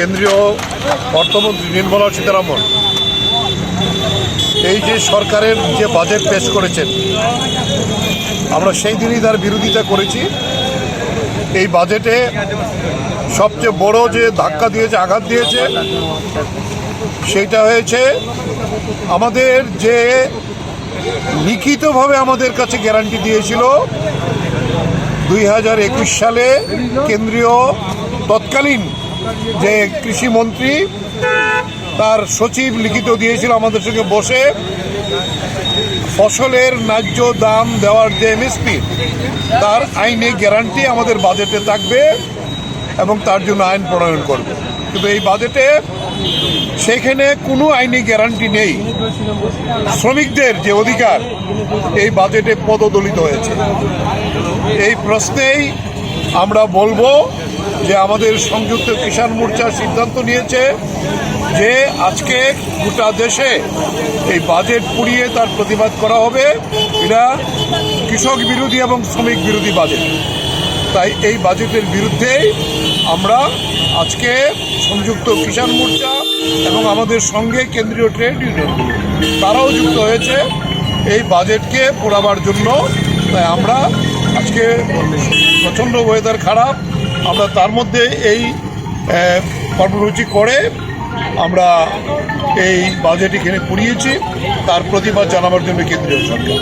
কেন্দ্রীয় অর্থমন্ত্রী নির্মলা সীতারামন এই যে সরকারের যে বাজেট পেশ করেছেন, আমরা সেই দিনই তার বিরোধিতা করেছি। এই বাজেটে সবচেয়ে বড় যে ধাক্কা দিয়েছে, আঘাত দিয়েছে, সেইটা হয়েছে আমাদের যে লিখিতভাবে আমাদের কাছে গ্যারান্টি দিয়েছিল 2021 সালে কেন্দ্রীয় তৎকালীন যে কৃষিমন্ত্রী, তার সচিব লিখিত দিয়েছিল আমাদের সঙ্গে বসে, ফসলের ন্যায্য দাম দেওয়ার যে এমএসপি, তার আইনে গ্যারান্টি আমাদের বাজেটে থাকবে এবং তার জন্য আইন প্রণয়ন করবে। কিন্তু এই বাজেটে সেখানে কোনো আইনি গ্যারান্টি নেই। শ্রমিকদের যে অধিকার এই বাজেটে পদদলিত হয়েছে। এই প্রশ্নেই আমরা বলবো যে আমাদের সংযুক্ত কিষাণ মোর্চা সিদ্ধান্ত নিয়েছে যে আজকে গোটা দেশে এই বাজেট পুড়িয়ে তার প্রতিবাদ করা হবে। এটা কৃষক বিরোধী এবং শ্রমিক বিরোধী বাজেট। তাই এই বাজেটের বিরুদ্ধেই আমরা আজকে সংযুক্ত কিষাণ মোর্চা এবং আমাদের সঙ্গে কেন্দ্রীয় ট্রেড ইউনিয়ন তারাও যুক্ত হয়েছে এই বাজেটকে পোড়াবার জন্য। তাই আমরা আজকে প্রচণ্ড ওয়েদার খারাপ, আমরা তার মধ্যে এই কর্মসূচি করে আমরা এই বাজেট এখানে পুড়িয়েছি, তার প্রতিবাদ জানাবার জন্য কেন্দ্রীয় সরকার।